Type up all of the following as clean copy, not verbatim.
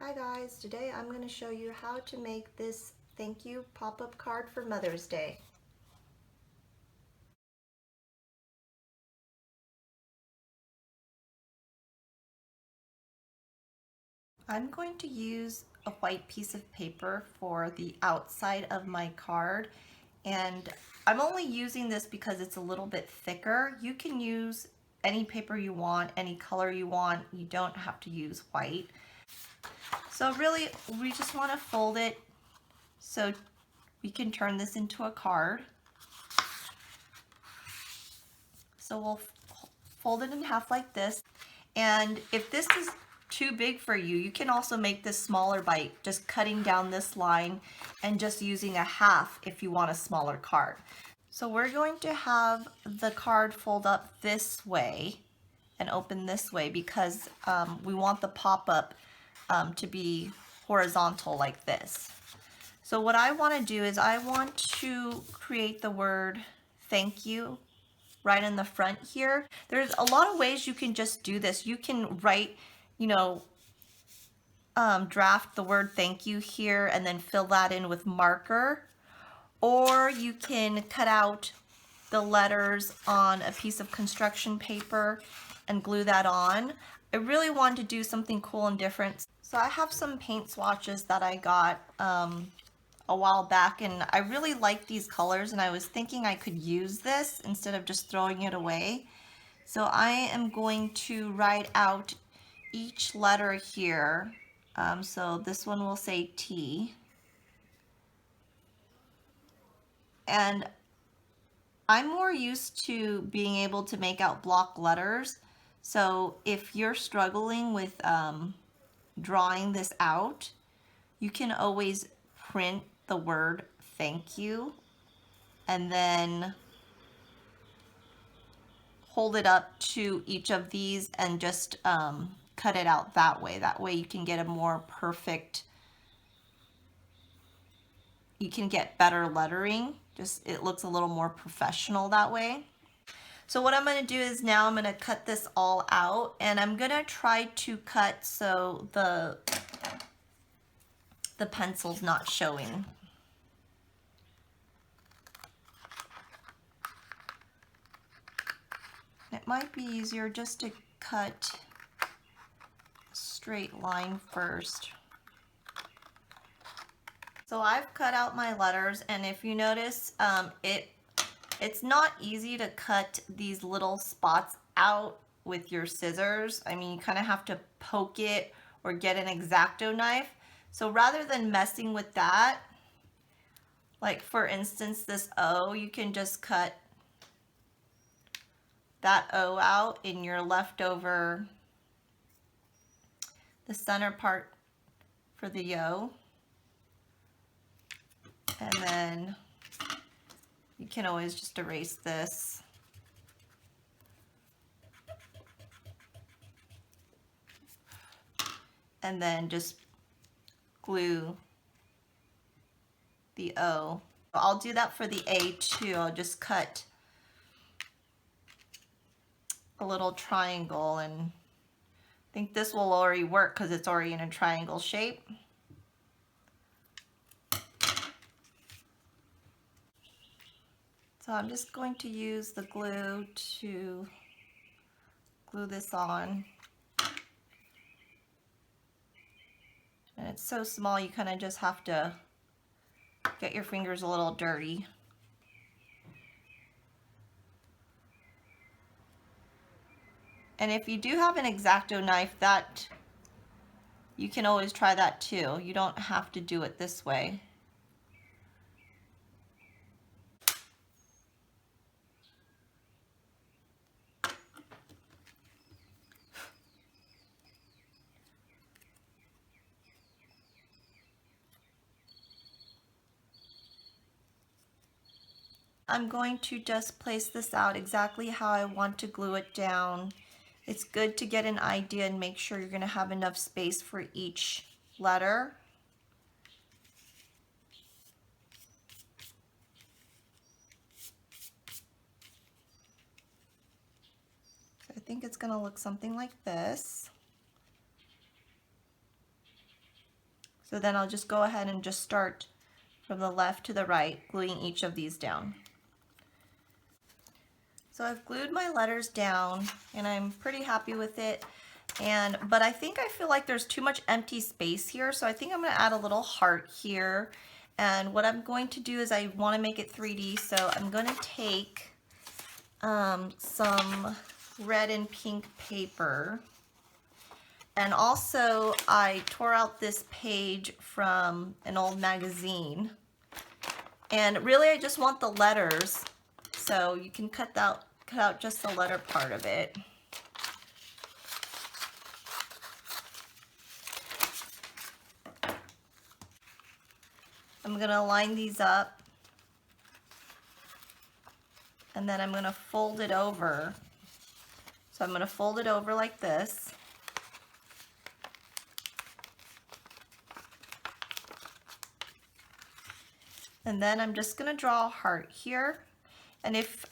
Hi guys, today I'm going to show you how to make this thank you pop-up card for Mother's Day. I'm going to use a white piece of paper for the outside of my card, and I'm only using this because it's a little bit thicker. You can use any paper you want, any color you want. You don't have to use white. So really, we just want to fold it so we can turn this into a card. So we'll fold it in half like this. And if this is too big for you, you can also make this smaller by just cutting down this line and just using a half if you want a smaller card. So we're going to have the card fold up this way and open this way because we want the pop-up to be horizontal like this. So what I want to do is I want to create the word thank you right in the front here. There's a lot of ways you can just do this. You can write, draft the word thank you here and then fill that in with marker, or you can cut out the letters on a piece of construction paper and glue that on. I really wanted to do something cool and different. So I have some paint swatches that I got a while back, and I really like these colors, and I was thinking I could use this instead of just throwing it away. So I am going to write out each letter here. So this one will say T. And I'm more used to being able to make out block letters. So if you're struggling with drawing this out, you can always print the word thank you and then hold it up to each of these and just cut it out that way. That way you can get a more perfect, you can get better lettering. Just it looks a little more professional that way. So what I'm going to do is now I'm going to cut this all out, and I'm going to try to cut so the pencil's not showing. It might be easier just to cut a straight line first. So I've cut out my letters, and if you notice, it's not easy to cut these little spots out with your scissors. I mean, you kind of have to poke it or get an X-Acto knife. So rather than messing with that, like for instance this O, you can just cut that O out in your leftover, the center part for the O. And then you can always just erase this. And then just glue the O. I'll do that for the A too. I'll just cut a little triangle, and I think this will already work because it's already in a triangle shape. So I'm just going to use the glue to glue this on. And it's so small you kind of just have to get your fingers a little dirty. And if you do have an X-Acto knife, that you can always try that too. You don't have to do it this way. I'm going to just place this out exactly how I want to glue it down. It's good to get an idea and make sure you're going to have enough space for each letter. So I think it's going to look something like this. So then I'll just go ahead and just start from the left to the right, gluing each of these down. So I've glued my letters down and I'm pretty happy with it. But I feel like there's too much empty space here, so I think I'm going to add a little heart here. And what I'm going to do is I want to make it 3D, so I'm going to take some red and pink paper. And also I tore out this page from an old magazine. And really I just want the letters, so you can cut out just the letter part of it. I'm going to line these up, and then I'm going to fold it over. So I'm going to fold it over like this. And then I'm just going to draw a heart here. And if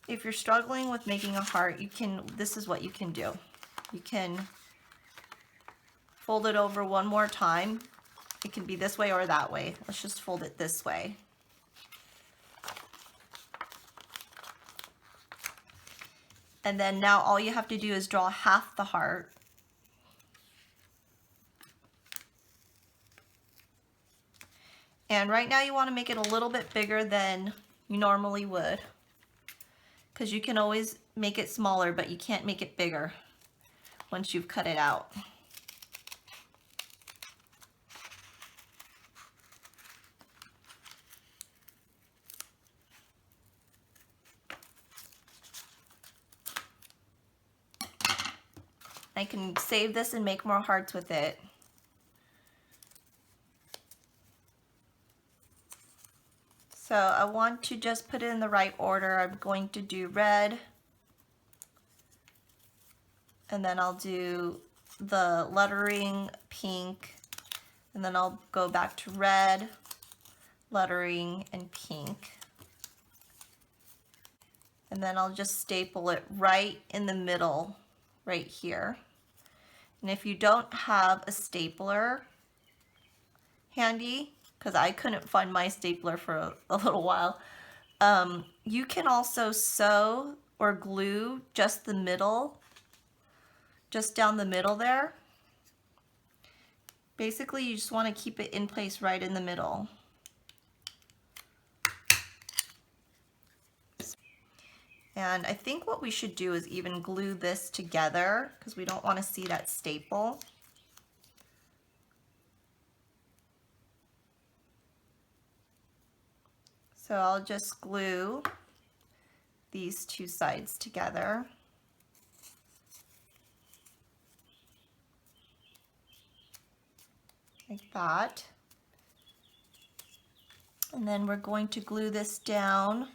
you're struggling with making a heart, this is what you can do. You can fold it over one more time. It can be this way or that way. Let's just fold it this way. And then now all you have to do is draw half the heart. And right now you want to make it a little bit bigger than you normally would, because you can always make it smaller, but you can't make it bigger once you've cut it out. I can save this and make more hearts with it. So I want to just put it in the right order. I'm going to do red, and then I'll do the lettering pink, and then I'll go back to red, lettering, and pink. And then I'll just staple it right in the middle, right here. And if you don't have a stapler handy, because I couldn't find my stapler for a little while, you can also sew or glue just the middle, just down the middle there. Basically, you just want to keep it in place right in the middle. And I think what we should do is even glue this together, because we don't want to see that staple. So I'll just glue these two sides together. Like that. And then we're going to glue this down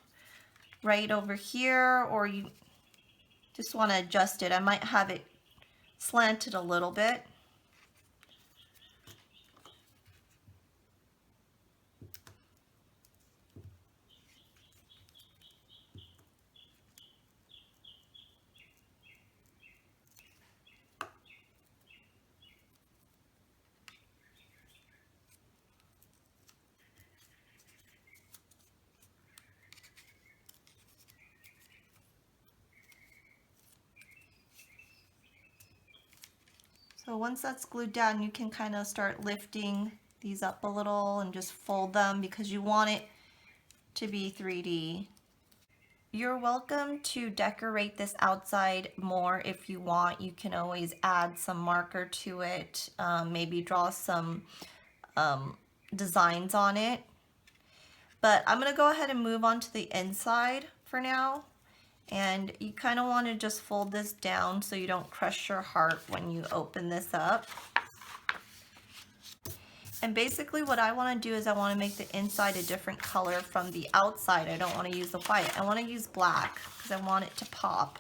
right over here, or you just want to adjust it. I might have it slanted a little bit. So once that's glued down, you can kind of start lifting these up a little and just fold them, because you want it to be 3D. You're welcome to decorate this outside more if you want. You can always add some marker to it, maybe draw some designs on it. But I'm going to go ahead and move on to the inside for now. And you kind of want to just fold this down so you don't crush your heart when you open this up. And basically what I want to do is I want to make the inside a different color from the outside. I don't want to use the white. I want to use black because I want it to pop.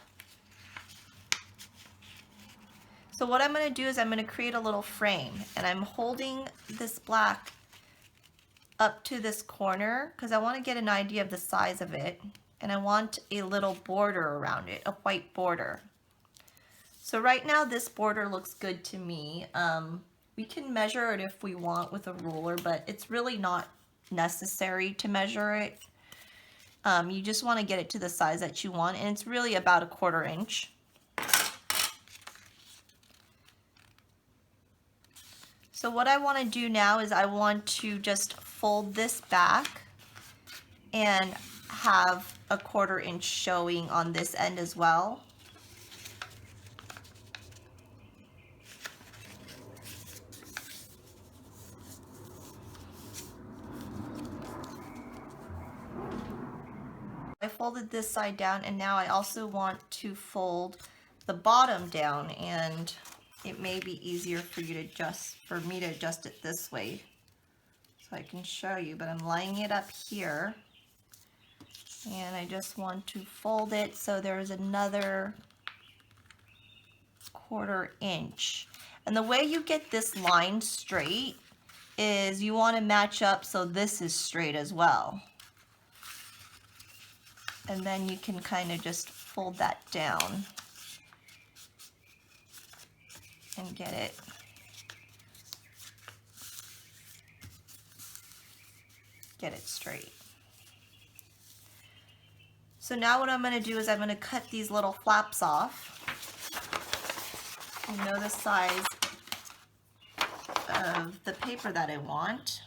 So what I'm going to do is I'm going to create a little frame, and I'm holding this black up to this corner because I want to get an idea of the size of it. And I want a little border around it, a white border. So right now this border looks good to me. We can measure it if we want with a ruler, but it's really not necessary to measure it. You just want to get it to the size that you want, and it's really about 1/4 inch. So what I want to do now is I want to just fold this back and have 1/4 inch showing on this end as well. I folded this side down, and now I also want to fold the bottom down, and it may be easier for me to adjust it this way so I can show you, but I'm lining it up here, and I just want to fold it so there's another 1/4 inch. And the way you get this line straight is you want to match up so this is straight as well. And then you can kind of just fold that down and get it straight. So now what I'm going to do is I'm going to cut these little flaps off. I know the size of the paper that I want.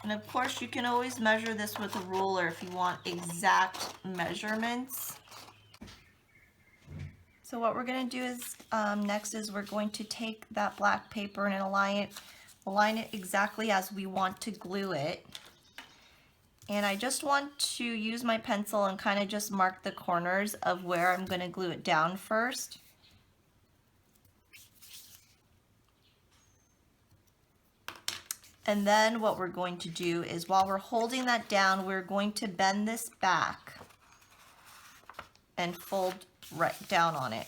And of course, you can always measure this with a ruler if you want exact measurements. So what we're going to do is next is we're going to take that black paper and align it exactly as we want to glue it. And I just want to use my pencil and kind of just mark the corners of where I'm going to glue it down first. And then what we're going to do is while we're holding that down, we're going to bend this back and fold right down on it.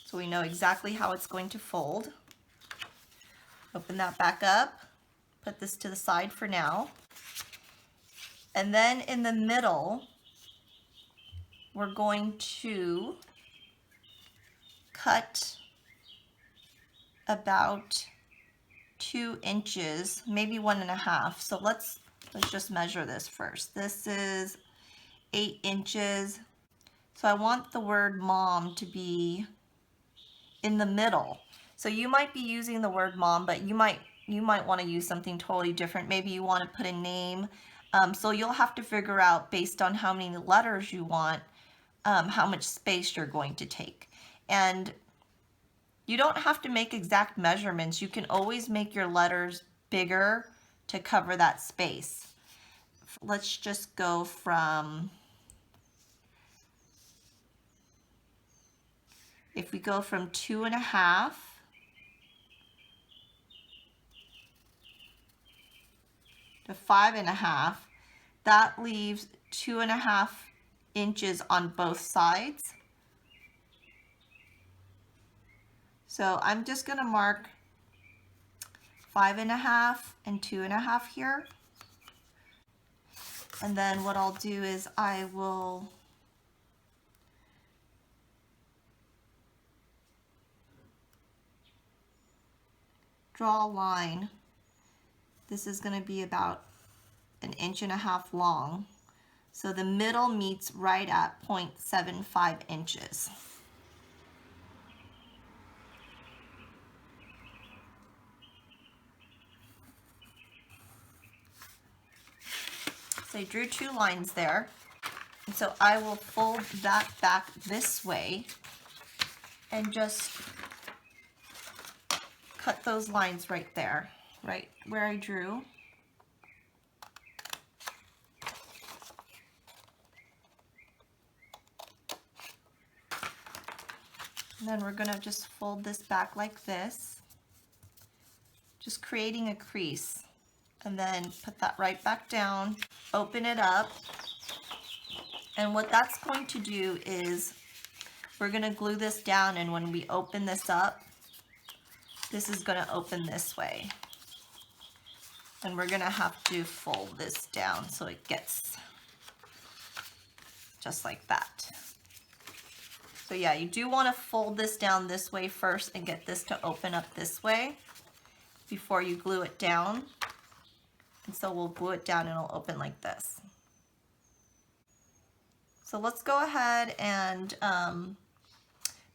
So we know exactly how it's going to fold. Open that back up, put this to the side for now. And then in the middle, we're going to cut about 2 inches, maybe 1.5. So let's just measure this first. This is 8 inches. So I want the word mom to be in the middle. So you might be using the word mom, but you might want to use something totally different. Maybe you want to put a name. So you'll have to figure out based on how many letters you want, how much space you're going to take. And you don't have to make exact measurements. You can always make your letters bigger to cover that space. Let's just go from, if we go from 2.5 to 5.5, that leaves 2.5 inches on both sides. So I'm just going to mark 5.5 and 2.5 here. And then what I'll do is I will draw a line. This is going to be about 1.5 inches long. So the middle meets right at 0.75 inches. So I drew 2 lines there. And so I will fold that back this way and just cut those lines right there, right where I drew. And then we're going to just fold this back like this, just creating a crease. And then put that right back down, open it up. And what that's going to do is we're going to glue this down, and when we open this up, this is going to open this way. And we're going to have to fold this down so it gets just like that. So yeah, you do want to fold this down this way first and get this to open up this way before you glue it down. And so we'll glue it down and it'll open like this. So let's go ahead and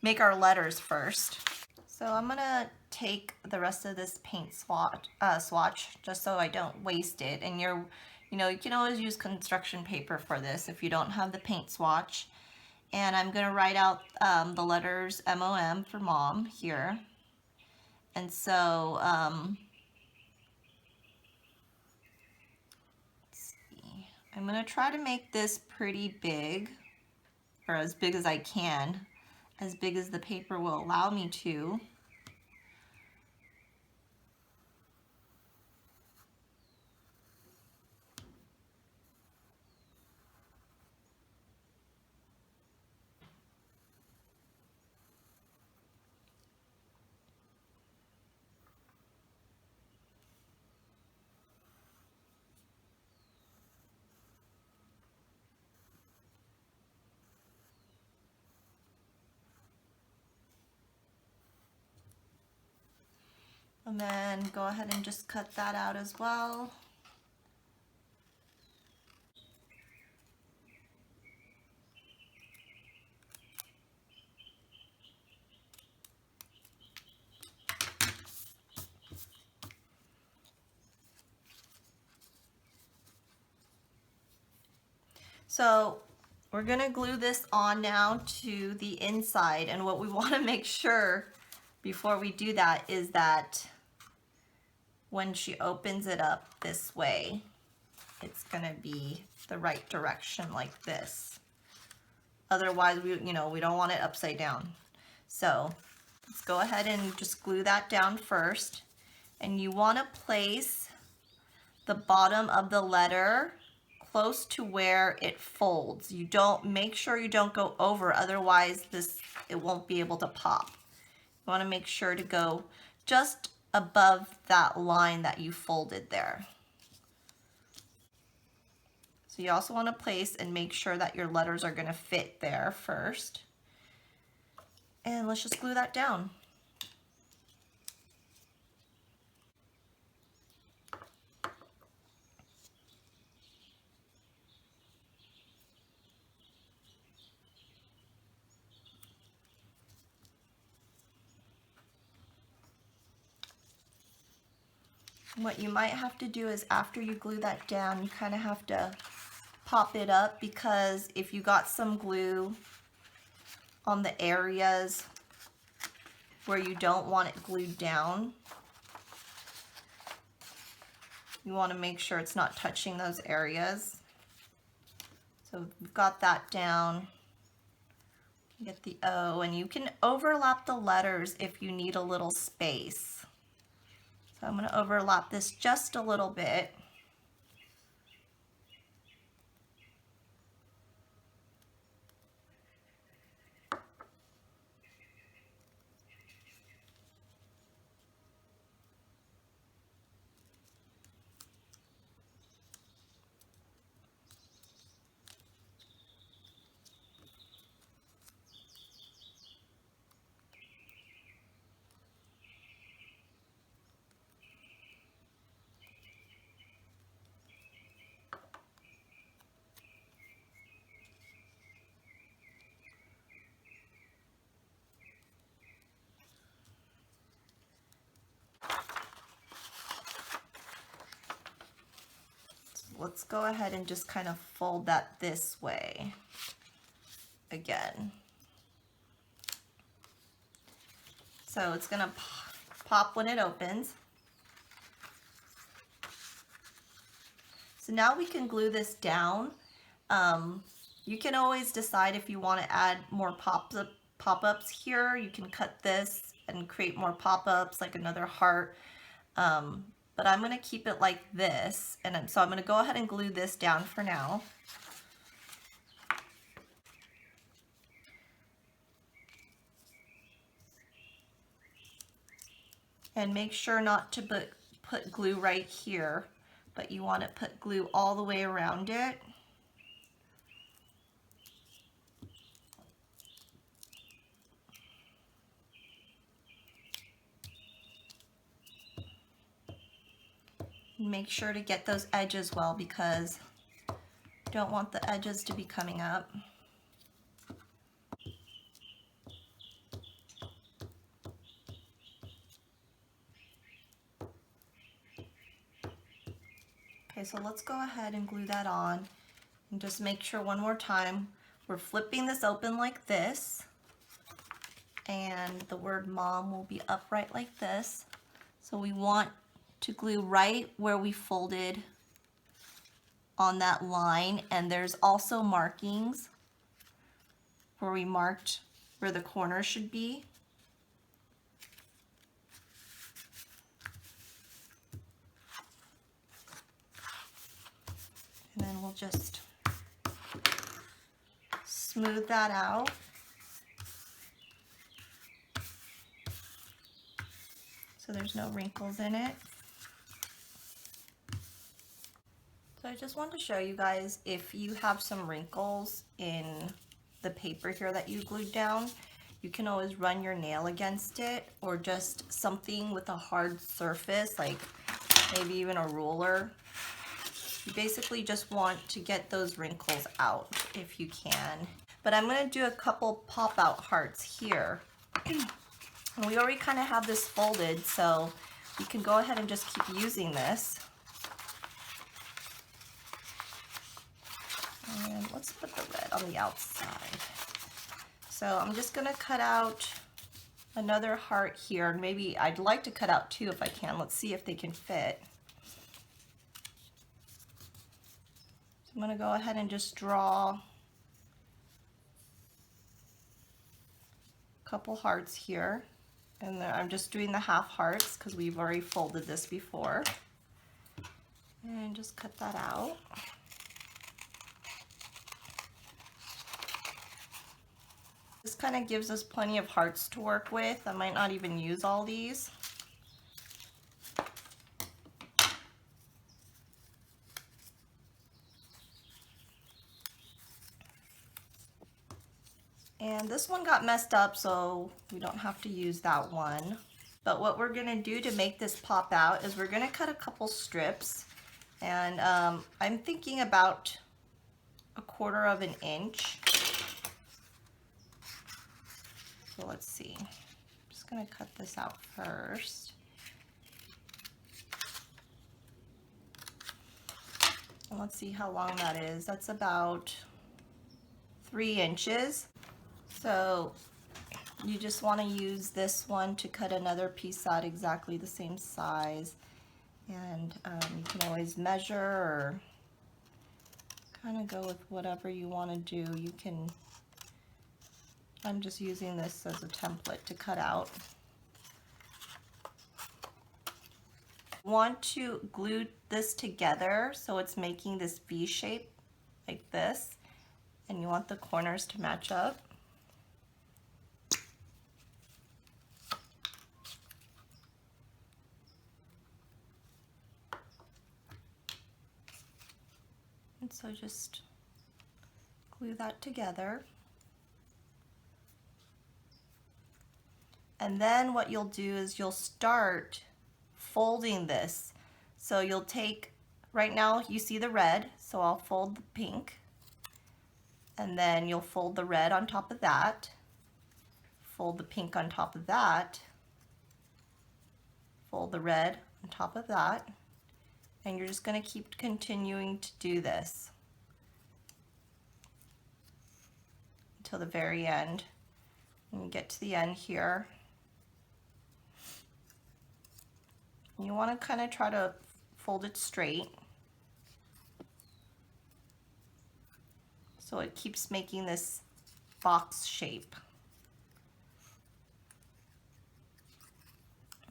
make our letters first. So I'm gonna take the rest of this paint swatch just so I don't waste it. And you can always use construction paper for this if you don't have the paint swatch. And I'm gonna write out the letters MOM for mom here. And so let's see. I'm gonna try to make this pretty big, or as big as I can, as big as the paper will allow me to. And then go ahead and just cut that out as well. So we're gonna glue this on now to the inside, and what we want to make sure before we do that is that when she opens it up this way, it's gonna be the right direction like this. Otherwise, we don't want it upside down. So let's go ahead and just glue that down first. And you want to place the bottom of the letter close to where it folds. Make sure you don't go over, otherwise it won't be able to pop. You want to make sure to go just above that line that you folded there. So you also want to place and make sure that your letters are going to fit there first. And let's just glue that down. What you might have to do is after you glue that down, you kind of have to pop it up, because if you got some glue on the areas where you don't want it glued down, you want to make sure it's not touching those areas. So we've got that down. Get the O, and you can overlap the letters if you need a little space. So I'm going to overlap this just a little bit. Let's go ahead and just kind of fold that this way again. So it's going to pop when it opens. So now we can glue this down. You can always decide if you want to add more pop-ups here. You can cut this and create more pop-ups, like another heart. But I'm going to keep it like this, and so I'm going to go ahead and glue this down for now. And make sure not to put glue right here, but you want to put glue all the way around it. Make sure to get those edges well because you don't want the edges to be coming up. Okay, so let's go ahead and glue that on and just make sure one more time we're flipping this open like this, and the word mom will be upright like this. So we want to glue right where we folded on that line, and there's also markings where we marked where the corner should be. And then we'll just smooth that out. So there's no wrinkles in it. So I just wanted to show you guys, if you have some wrinkles in the paper here that you glued down, you can always run your nail against it, or just something with a hard surface, like maybe even a ruler. You basically just want to get those wrinkles out if you can. But I'm going to do a couple pop-out hearts here. And we already kind of have this folded, so we can go ahead and just keep using this. And let's put the red on the outside. So I'm just going to cut out another heart here. Maybe I'd like to cut out two if I can. Let's see if they can fit. So I'm going to go ahead and just draw a couple hearts here. And then I'm just doing the half hearts because we've already folded this before. And just cut that out. This kind of gives us plenty of hearts to work with. I might not even use all these. And this one got messed up, so we don't have to use that one. But what we're gonna do to make this pop out is we're gonna cut a couple strips. And I'm thinking about 1/4 of an inch. So let's see. I'm just gonna cut this out first. And let's see how long that is. That's about 3 inches. So you just want to use this one to cut another piece out exactly the same size. And you can always measure or kind of go with whatever you want to do. You can, I'm just using this as a template to cut out. Want to glue this together so it's making this V shape like this, and you want the corners to match up. And so just glue that together. And then what you'll do is you'll start folding this. So you'll take, right now you see the red, so I'll fold the pink. And then you'll fold the red on top of that. Fold the pink on top of that. Fold the red on top of that. And you're just going to keep continuing to do this until the very end. When you get to the end here, you want to kind of try to fold it straight so it keeps making this box shape.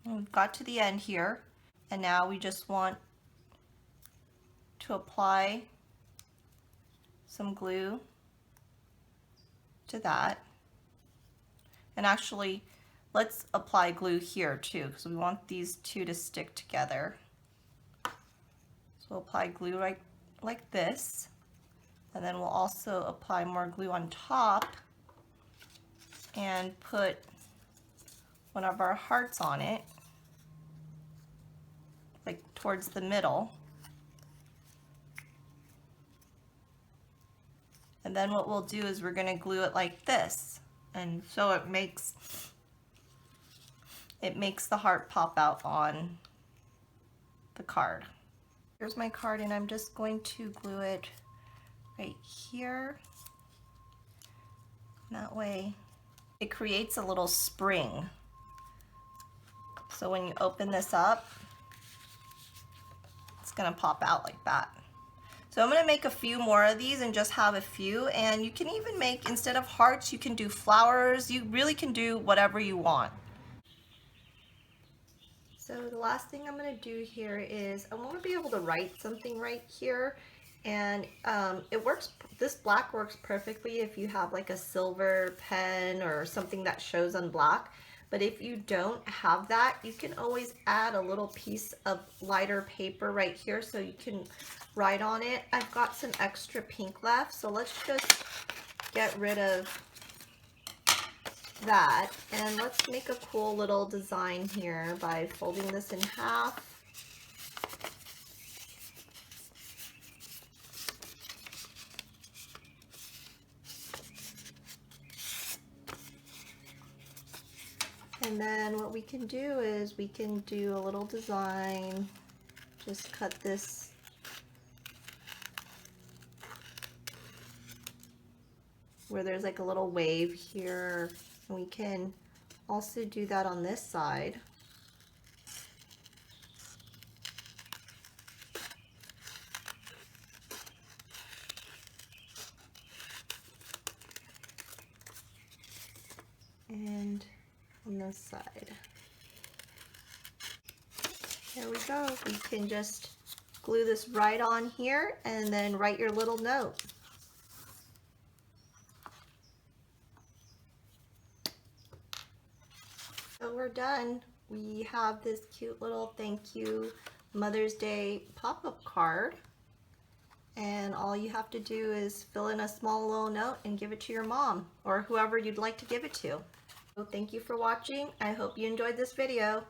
And we've got to the end here, and now we just want to apply some glue to that. And actually, let's apply glue here too, because we want these two to stick together. So we'll apply glue like this, and then we'll also apply more glue on top and put one of our hearts on it, like towards the middle. And then what we'll do is we're going to glue it like this. And so it makes the heart pop out on the card. Here's my card, and I'm just going to glue it right here. That way it creates a little spring. So when you open this up, it's gonna pop out like that. So I'm gonna make a few more of these and just have a few, and you can even make, instead of hearts, you can do flowers. You really can do whatever you want. So the last thing I'm gonna do here is I wanna be able to write something right here. And it works, this black works perfectly if you have like a silver pen or something that shows on black. But if you don't have that, you can always add a little piece of lighter paper right here so you can write on it. I've got some extra pink left, so let's just get rid of that. And let's make a cool little design here by folding this in half. And then what we can do is we can do a little design, just cut this where there's like a little wave here. And we can also do that on this side. And on this side. There we go. We can just glue this right on here and then write your little note. So we're done. We have this cute little thank you Mother's Day pop-up card. And all you have to do is fill in a small little note and give it to your mom or whoever you'd like to give it to. So thank you for watching. I hope you enjoyed this video.